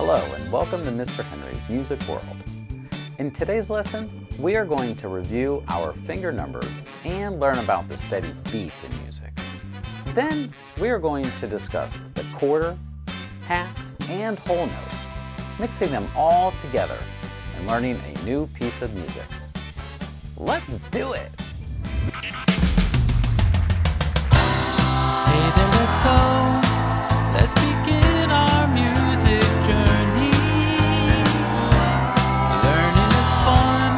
Hello and welcome to Mr. Henry's Music World. In today's lesson, we are going to review our finger numbers and learn about the steady beat in music. Then we are going to discuss the quarter, half, and whole note, mixing them all together and learning a new piece of music. Let's do it! Hey there, let's go. Let's begin our music journey. Learning is fun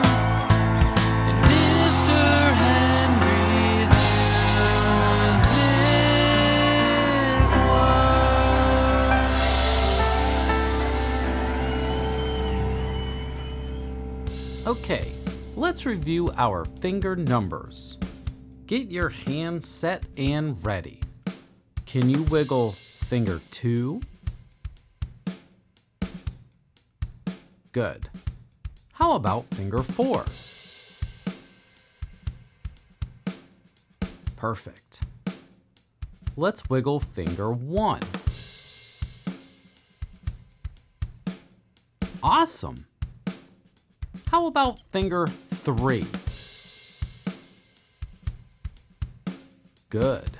in Mr. Henry's Music World. Okay, let's review our finger numbers. Get your hands set and ready. Can you wiggle finger 2? Good. How about finger 4? Perfect. Let's wiggle finger 1. Awesome. How about finger 3? Good.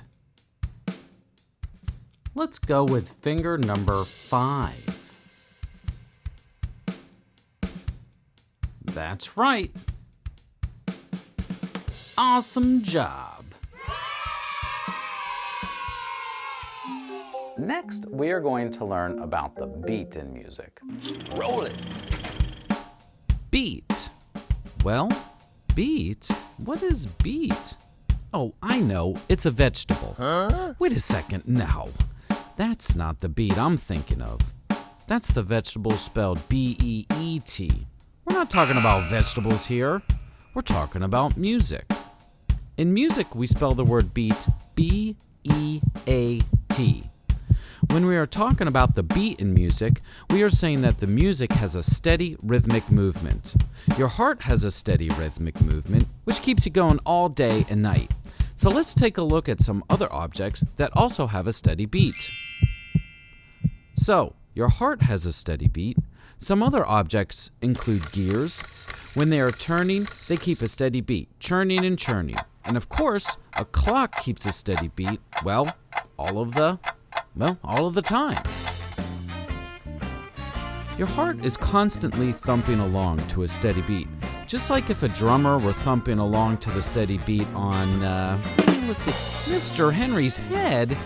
Let's go with finger number 5. That's right. Awesome job. Next, we are going to learn about the beat in music. Roll it! Beat. Well, beet? What is beet? Oh, I know. It's a vegetable. Huh? Wait a second. No. That's not the beet I'm thinking of. That's the vegetable spelled B-E-E-T. We're not talking about vegetables here. We're talking about music. In music, we spell the word beat B-E-A-T. When we are talking about the beat in music, we are saying that the music has a steady rhythmic movement. Your heart has a steady rhythmic movement, which keeps you going all day and night. So let's take a look at some other objects that also have a steady beat. So, your heart has a steady beat. Some other objects include gears. When they are turning, they keep a steady beat, churning and churning. And of course, a clock keeps a steady beat, all of the time. Your heart is constantly thumping along to a steady beat, just like if a drummer were thumping along to the steady beat on, Mr. Henry's head.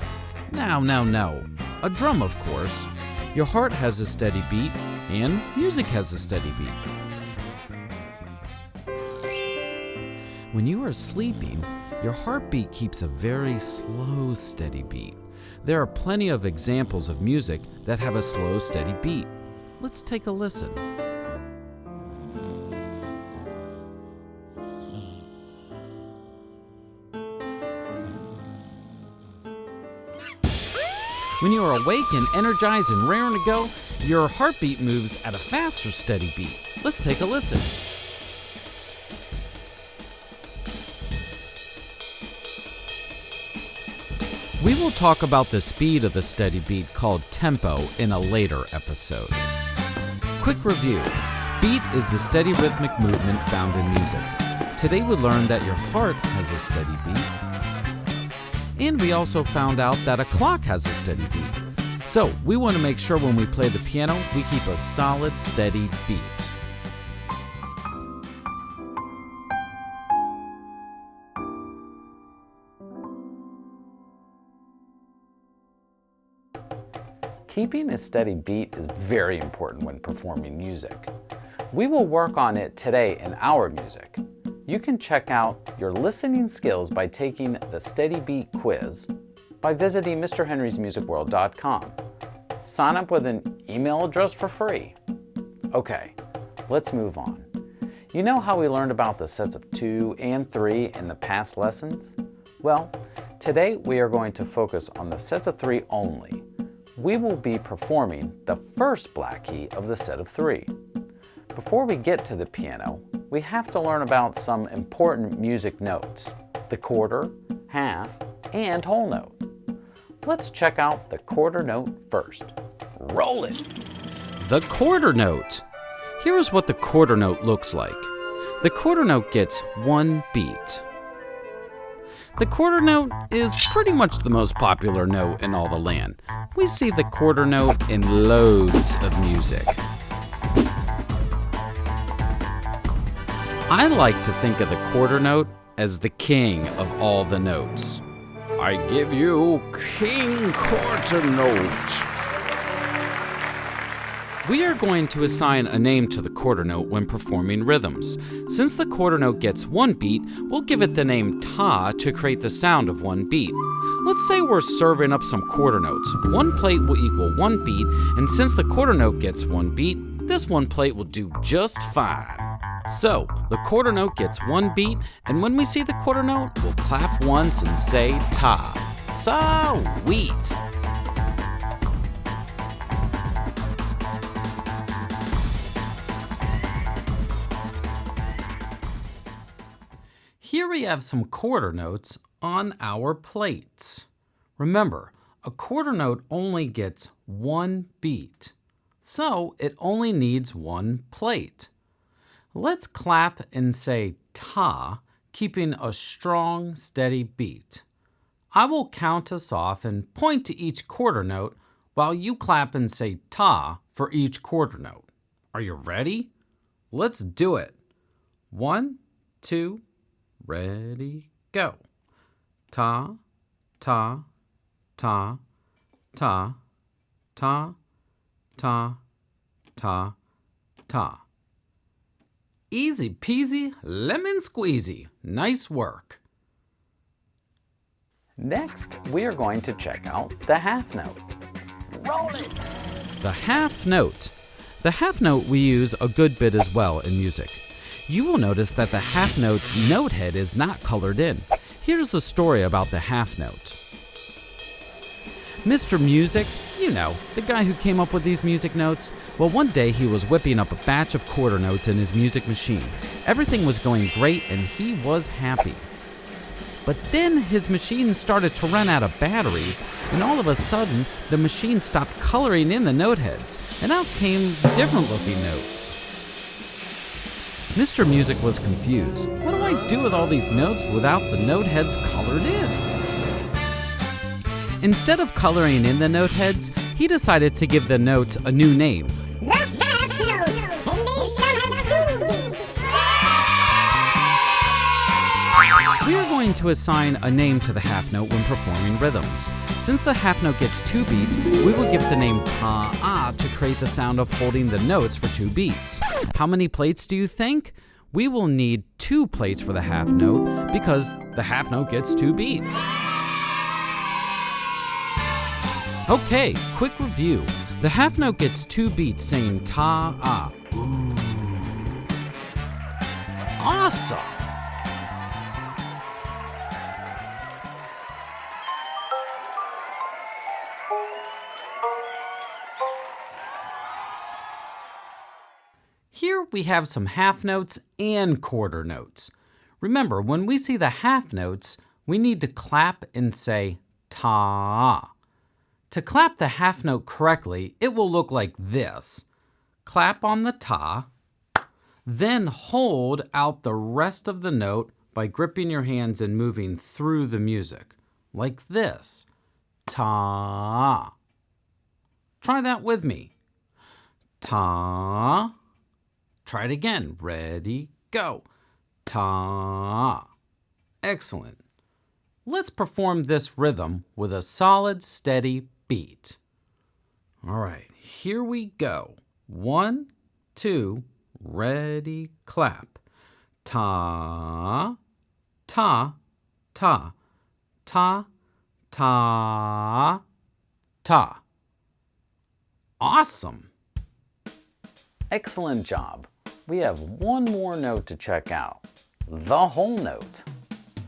No. A drum, of course. Your heart has a steady beat, and music has a steady beat. When you are sleeping, your heartbeat keeps a very slow, steady beat. There are plenty of examples of music that have a slow, steady beat. Let's take a listen. When you are awake and energized and raring to go, your heartbeat moves at a faster, steady beat. Let's take a listen. We will talk about the speed of the steady beat called tempo in a later episode. Quick review. Beat is the steady rhythmic movement found in music. Today we learned that your heart has a steady beat. And we also found out that a clock has a steady beat. So we want to make sure when we play the piano, we keep a solid, steady beat. Keeping a steady beat is very important when performing music. We will work on it today in our music. You can check out your listening skills by taking the Steady Beat quiz by visiting MrHenry'sMusicWorld.com. Sign up with an email address for free. Okay, let's move on. You know how we learned about the sets of 2 and 3 in the past lessons? Well, today we are going to focus on the sets of 3 only. We will be performing the first black key of the set of 3. Before we get to the piano, we have to learn about some important music notes, the quarter, half, and whole note. Let's check out the quarter note first. Roll it! the quarter note. Here is what the quarter note looks like. The quarter note gets one beat. The quarter note is pretty much the most popular note in all the land. We see the quarter note in loads of music. I like to think of the quarter note as the king of all the notes. I give you King Quarter Note. We are going to assign a name to the quarter note when performing rhythms. Since the quarter note gets one beat, we'll give it the name ta to create the sound of one beat. Let's say we're serving up some quarter notes. One plate will equal one beat, and since the quarter note gets one beat, this one plate will do just fine. So, the quarter note gets one beat, and when we see the quarter note, we'll clap once and say ta. Sweet! Here we have some quarter notes on our plates. Remember, a quarter note only gets one beat, so it only needs one plate. Let's clap and say ta, keeping a strong, steady beat. I will count us off and point to each quarter note while you clap and say ta for each quarter note. Are you ready? Let's do it. 1, 2, ready, go. Ta, ta, ta, ta, ta, ta, ta, ta. Easy peasy, lemon squeezy. Nice work. Next, we are going to check out the half note. Roll it! The half note. The half note we use a good bit as well in music. You will notice that the half note's note head is not colored in. Here's the story about the half note. Mr. Music, you know, the guy who came up with these music notes, well, one day he was whipping up a batch of quarter notes in his music machine. Everything was going great and he was happy. But then his machine started to run out of batteries, and all of a sudden, the machine stopped coloring in the note heads, and out came different looking notes. Mr. Music was confused. What do I do with all these notes without the note heads colored in? Instead of coloring in the note heads, he decided to give the notes a new name. The half note, and they shall have 2 beats. We are going to assign a name to the half note when performing rhythms. Since the half note gets 2 beats, we will give the name ta-ah to create the sound of holding the notes for 2 beats. How many plates do you think? We will need 2 plates for the half note because the half note gets 2 beats. Okay, quick review. The half note gets 2 beats saying ta-ah. Ooh. Awesome! Here we have some half notes and quarter notes. Remember, when we see the half notes, we need to clap and say ta. To clap the half note correctly, it will look like this. Clap on the ta, then hold out the rest of the note by gripping your hands and moving through the music, like this. Ta. Try that with me. Ta. Try it again. Ready, go. Ta. Excellent. Let's perform this rhythm with a solid, steady beat. All right, here we go. 1, 2, ready, clap. Ta, ta, ta, ta, ta, ta. Awesome. Excellent job. We have one more note to check out. The whole note.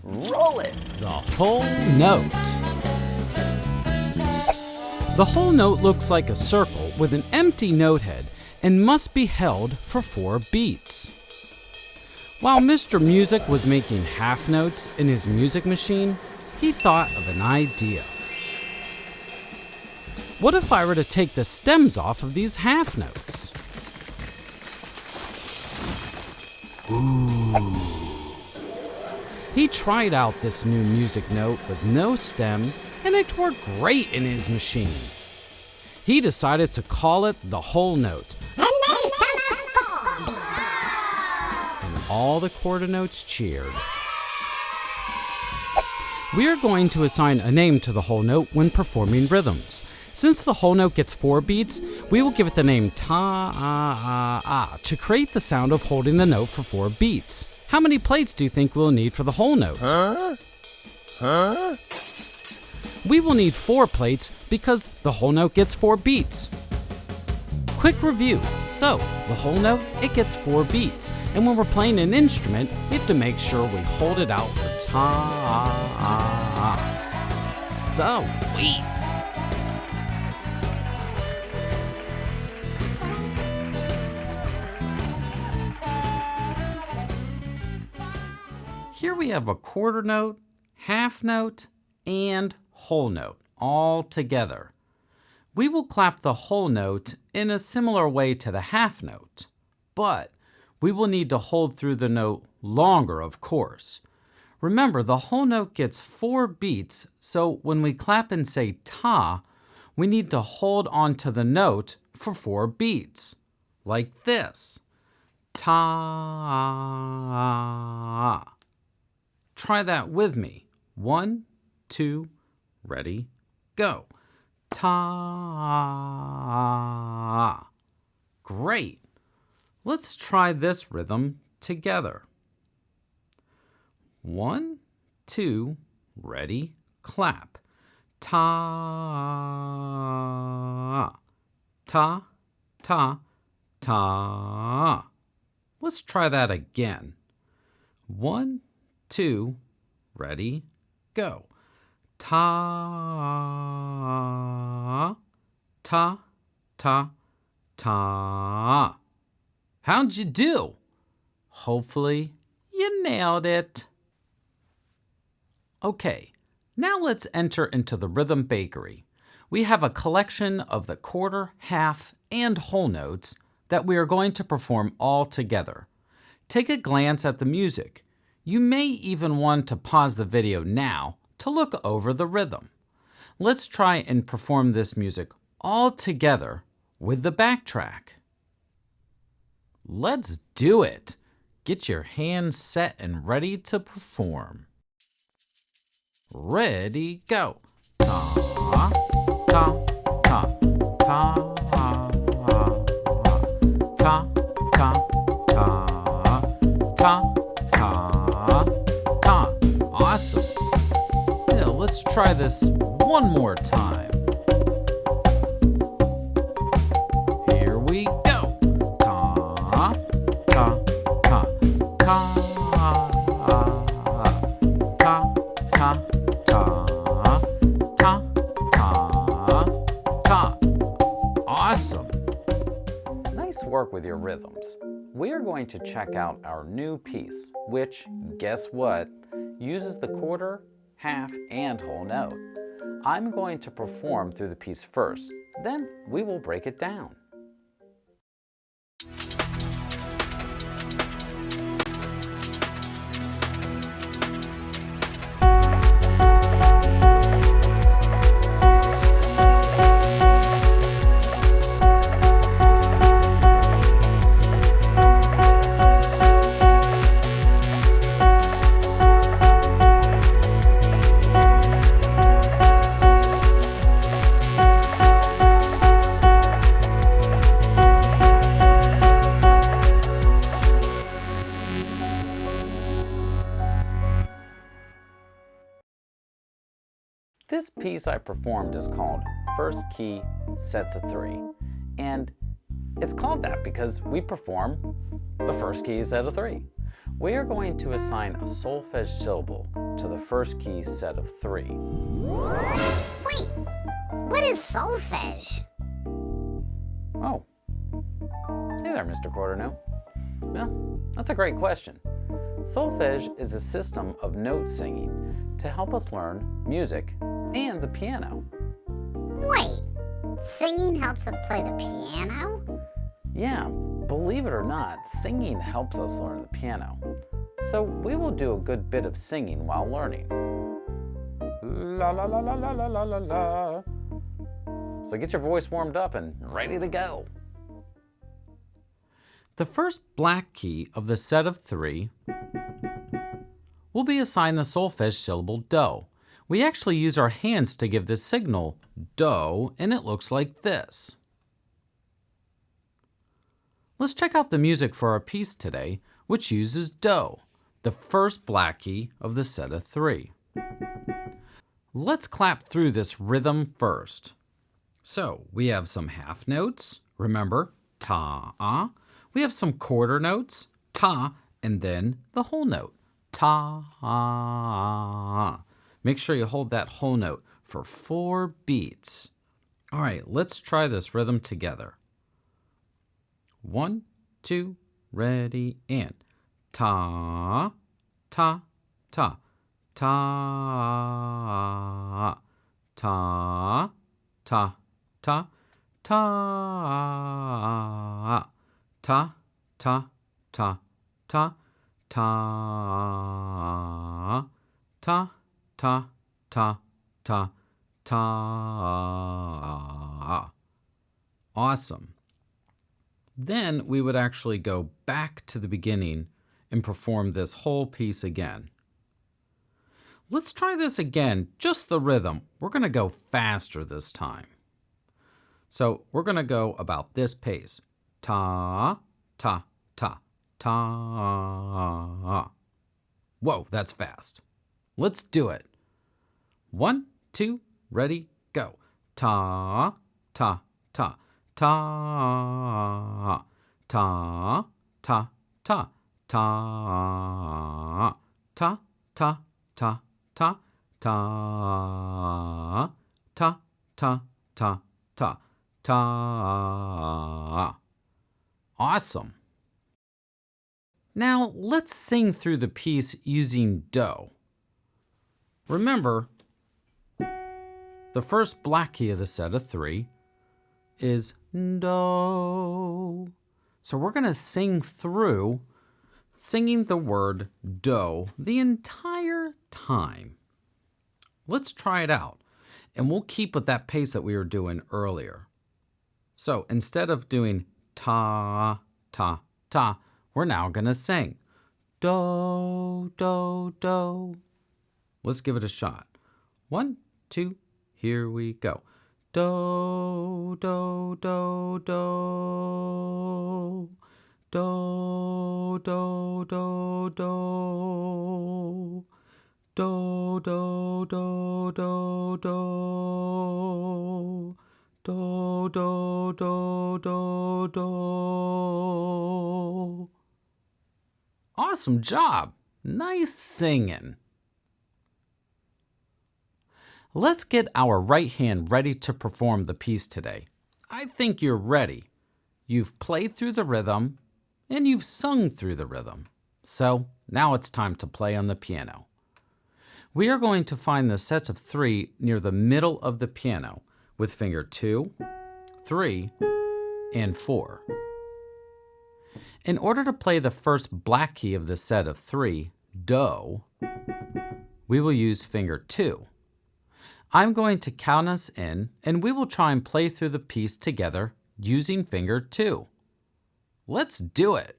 Roll it! The whole note. The whole note looks like a circle with an empty note head and must be held for 4 beats. While Mr. Music was making half notes in his music machine, he thought of an idea. What if I were to take the stems off of these half notes? Ooh. He tried out this new music note with no stem, and it worked great in his machine. He decided to call it the whole note. And then some of 4 beats. And all the quarter notes cheered. We are going to assign a name to the whole note when performing rhythms. Since the whole note gets 4 beats, we will give it the name ta-ah-ah to create the sound of holding the note for 4 beats. How many plates do you think we'll need for the whole note? We will need 4 plates because the whole note gets 4 beats. Quick review. So, the whole note, it gets 4 beats. And when we're playing an instrument, we have to make sure we hold it out for ta-ah-ah. Sweet. Here we have a quarter note, half note, and whole note all together. We will clap the whole note in a similar way to the half note, but we will need to hold through the note longer, of course. Remember, the whole note gets 4 beats, so when we clap and say ta, we need to hold onto the note for 4 beats, like this. Ta. Try that with me. 1, 2, ready, go. Ta. Great. Let's try this rhythm together. 1, 2, ready, clap. Ta. Ta, ta, ta. Let's try that again. 1, 2, ready, go. Ta, ta, ta, ta. How'd you do? Hopefully you nailed it. Okay, now let's enter into the Rhythm Bakery. We have a collection of the quarter, half, and whole notes that we are going to perform all together. Take a glance at the music. You may even want to pause the video now to look over the rhythm. Let's try and perform this music all together with the backtrack. Let's do it. Get your hands set and ready to perform. Ready, go. Ta, ta, ta, ta, ta, ta, ta, ta. Awesome. Now let's try this one more time. Here we go. Ta, ta, ta, ta, ta, ta, ta, ta, ta. Awesome. Nice work with your rhythms. We are going to check out our new piece, which, guess what, uses the quarter, half, and whole note. I'm going to perform through the piece first, then we will break it down. This piece I performed is called First Key Sets of 3, and it's called that because we perform the first key set of 3. We are going to assign a solfege syllable to the first key set of 3. Wait, what is solfege? Oh, hey there, Mr. Quarternote. Well, that's a great question. Solfege is a system of note singing to help us learn music and the piano. Wait, Singing helps us play the piano? Yeah, believe it or not, singing helps us learn the piano. So we will do a good bit of singing while learning. La la la la la la la la la. So get your voice warmed up and ready to go. The first black key of the set of 3 will be assigned the solfege syllable do. We actually use our hands to give this signal, do, and it looks like this. Let's check out the music for our piece today, which uses do, the first black key of the set of 3. Let's clap through this rhythm first. So we have some half notes, remember, ta. We have some quarter notes, ta, and then the whole note, ta. Make sure you hold that whole note for 4 beats. All right, let's try this rhythm together. 1, 2, ready, and ta, ta, ta, ta, ta, ta, ta, ta, ta, ta, ta, ta, ta, ta, ta, ta, ta, ta. Awesome. Then we would actually go back to the beginning and perform this whole piece again. Let's try this again, just the rhythm. We're going to go faster this time. So we're going to go about this pace. Ta, ta, ta, ta. Whoa, that's fast. Let's do it. 1, 2, ready, go. Ta, ta, ta, ta, ta, ta, ta, ta, ta, ta, ta, ta, ta, ta, ta, ta, ta, ta. Awesome. Now let's sing through the piece using do. Remember, the first black key of the set of 3 is do. So we're going to sing through, singing the word do the entire time. Let's try it out, and we'll keep with that pace that we were doing earlier. So instead of doing ta, ta, ta, we're now going to sing do, do, do. Let's give it a shot. 1, 2, here we go. Do, do, do, do. Do, do, do, do. Do, do, do, do, do. Do, do, do, do, do. Awesome job. Nice singing. Let's get our right hand ready to perform the piece today. I think you're ready. You've played through the rhythm and you've sung through the rhythm. So now it's time to play on the piano. We are going to find the sets of 3 near the middle of the piano with finger 2, 3, and 4. In order to play the first black key of the set of 3, do, we will use finger 2. I'm going to count us in, and we will try and play through the piece together using finger 2. Let's do it.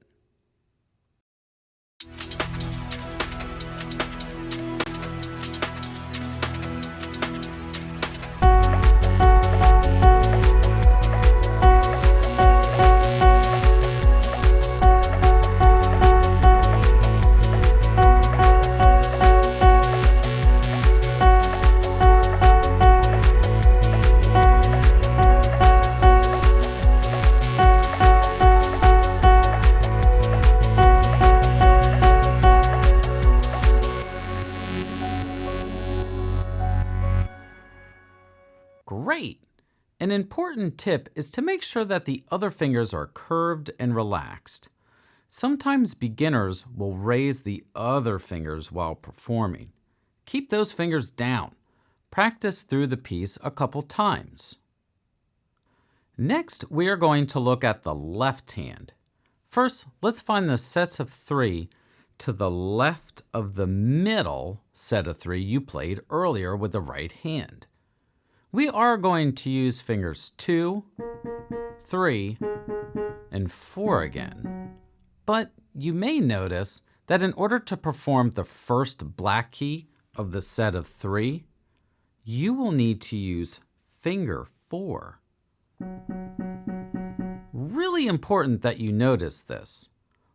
Great! An important tip is to make sure that the other fingers are curved and relaxed. Sometimes beginners will raise the other fingers while performing. Keep those fingers down. Practice through the piece a couple times. Next, we are going to look at the left hand. First, let's find the sets of 3 to the left of the middle set of 3 you played earlier with the right hand. We are going to use fingers 2, 3, and 4 again. But you may notice that in order to perform the first black key of the set of 3, you will need to use finger 4. Really important that you notice this.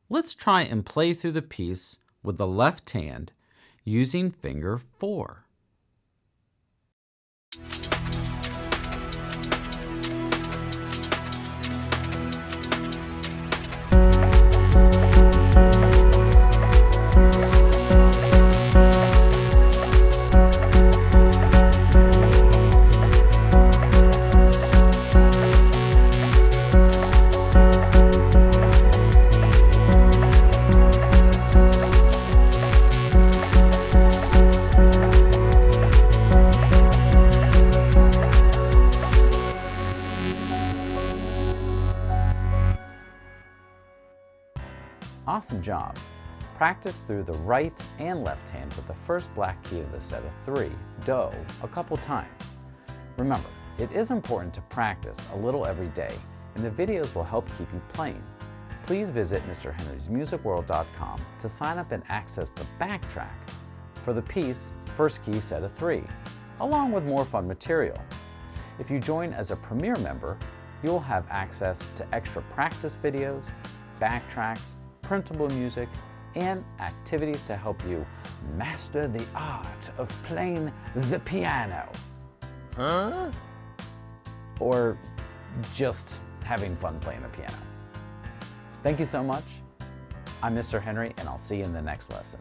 Let's try and play through the piece with the left hand using finger 4. Awesome job! Practice through the right and left hand with the first black key of the set of 3, Do, a couple times. Remember, it is important to practice a little every day, and the videos will help keep you playing. Please visit MrHenrysMusicWorld.com to sign up and access the backtrack for the piece First Key Set of 3, along with more fun material. If you join as a Premier member, you will have access to extra practice videos, backtracks, printable music, and activities to help you master the art of playing the piano. Huh? Or just having fun playing the piano. Thank you so much. I'm Mr. Henry, and I'll see you in the next lesson.